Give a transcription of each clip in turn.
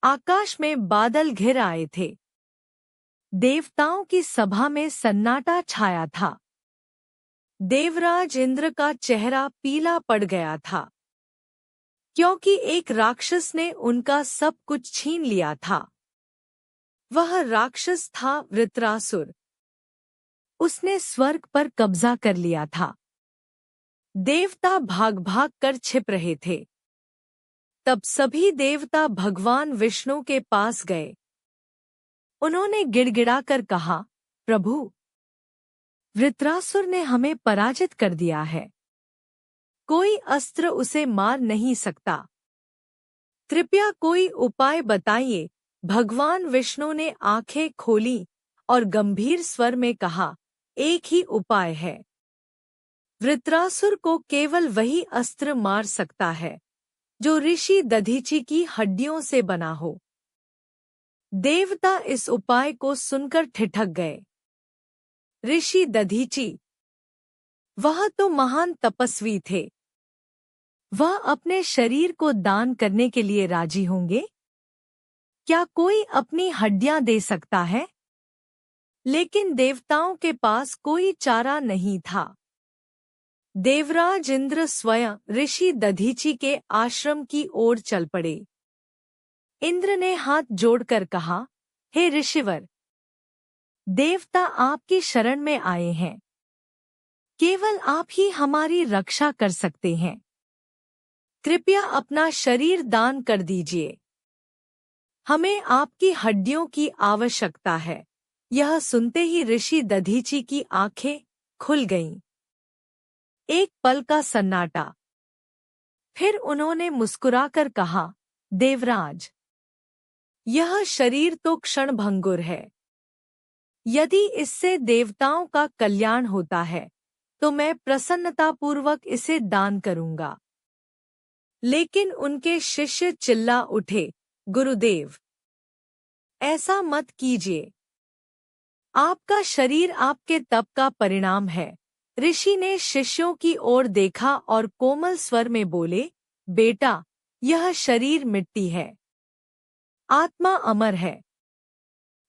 आकाश में बादल घिर आए थे। देवताओं की सभा में सन्नाटा छाया था। देवराज इंद्र का चेहरा पीला पड़ गया था, क्योंकि एक राक्षस ने उनका सब कुछ छीन लिया था। वह राक्षस था वृत्रासुर। उसने स्वर्ग पर कब्जा कर लिया था। देवता भाग भाग कर छिप रहे थे। तब सभी देवता भगवान विष्णु के पास गए। उन्होंने गिड़गिड़ाकर कहा, प्रभु, वृत्रासुर ने हमें पराजित कर दिया है। कोई अस्त्र उसे मार नहीं सकता। कृपया कोई उपाय बताइए। भगवान विष्णु ने आंखें खोली और गंभीर स्वर में कहा, एक ही उपाय है। वृत्रासुर को केवल वही अस्त्र मार सकता है जो ऋषि दधीचि की हड्डियों से बना हो। देवता इस उपाय को सुनकर ठिठक गए। ऋषि दधीचि, वह तो महान तपस्वी थे। वह अपने शरीर को दान करने के लिए राजी होंगे? क्या कोई अपनी हड्डियां दे सकता है? लेकिन देवताओं के पास कोई चारा नहीं था। देवराज इंद्र स्वयं ऋषि दधीचि के आश्रम की ओर चल पड़े। इंद्र ने हाथ जोड़कर कहा, हे ऋषिवर, देवता आपकी शरण में आए हैं। केवल आप ही हमारी रक्षा कर सकते हैं। कृपया अपना शरीर दान कर दीजिए। हमें आपकी हड्डियों की आवश्यकता है। यह सुनते ही ऋषि दधीचि की आंखें खुल गईं। एक पल का सन्नाटा। फिर उन्होंने मुस्कुराकर कहा, देवराज, यह शरीर तो क्षणभंगुर है। यदि इससे देवताओं का कल्याण होता है तो मैं प्रसन्नतापूर्वक इसे दान करूंगा। लेकिन उनके शिष्य चिल्ला उठे, गुरुदेव, ऐसा मत कीजिए। आपका शरीर आपके तप का परिणाम है। ऋषि ने शिष्यों की ओर देखा और कोमल स्वर में बोले, बेटा, यह शरीर मिट्टी है, आत्मा अमर है।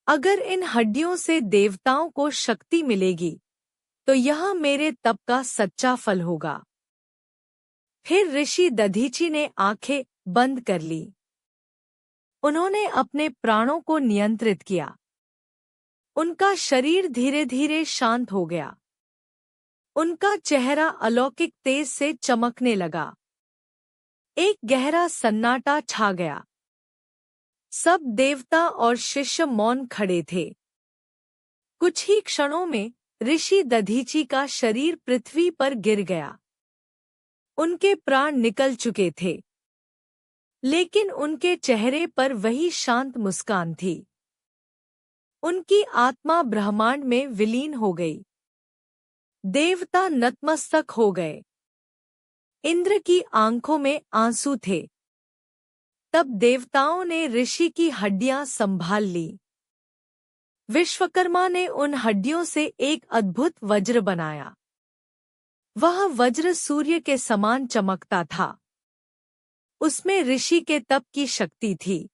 अगर इन हड्डियों से देवताओं को शक्ति मिलेगी तो यह मेरे तप का सच्चा फल होगा। फिर ऋषि दधीचि ने आंखें बंद कर ली। उन्होंने अपने प्राणों को नियंत्रित किया। उनका शरीर धीरे धीरे शांत हो गया। उनका चेहरा अलौकिक तेज से चमकने लगा। एक गहरा सन्नाटा छा गया। सब देवता और शिष्य मौन खड़े थे। कुछ ही क्षणों में ऋषि दधीचि का शरीर पृथ्वी पर गिर गया। उनके प्राण निकल चुके थे, लेकिन उनके चेहरे पर वही शांत मुस्कान थी। उनकी आत्मा ब्रह्मांड में विलीन हो गई। देवता नतमस्तक हो गए। इंद्र की आंखों में आंसू थे। तब देवताओं ने ऋषि की हड्डियां संभाल ली। विश्वकर्मा ने उन हड्डियों से एक अद्भुत वज्र बनाया। वह वज्र सूर्य के समान चमकता था। उसमें ऋषि के तप की शक्ति थी।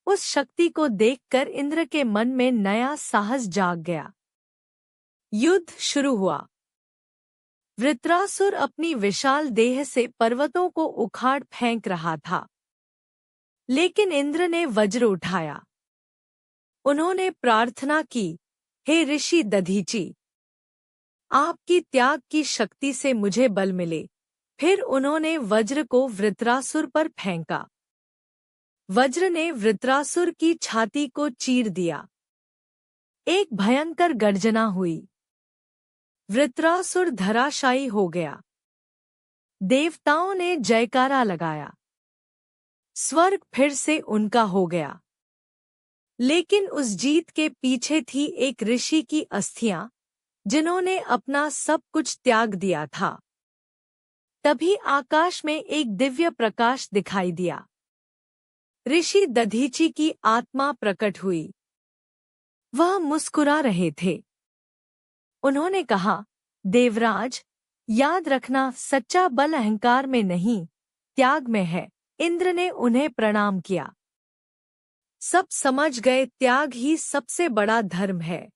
उस शक्ति को देखकर इंद्र के मन में नया साहस जाग गया। युद्ध शुरू हुआ। वृत्रासुर अपनी विशाल देह से पर्वतों को उखाड़ फेंक रहा था, लेकिन इंद्र ने वज्र उठाया। उन्होंने प्रार्थना की, हे ऋषि दधीचि, आपकी त्याग की शक्ति से मुझे बल मिले। फिर उन्होंने वज्र को वृत्रासुर पर फेंका। वज्र ने वृत्रासुर की छाती को चीर दिया। एक भयंकर गर्जना हुई। वृत्रासुर धराशायी हो गया। देवताओं ने जयकारा लगाया। स्वर्ग फिर से उनका हो गया। लेकिन उस जीत के पीछे थी एक ऋषि की अस्थियां, जिन्होंने अपना सब कुछ त्याग दिया था। तभी आकाश में एक दिव्य प्रकाश दिखाई दिया। ऋषि दधीचि की आत्मा प्रकट हुई। वह मुस्कुरा रहे थे। उन्होंने कहा, देवराज, याद रखना, सच्चा बल अहंकार में नहीं, त्याग में है। इंद्र ने उन्हें प्रणाम किया। सब समझ गए त्याग ही सबसे बड़ा धर्म है।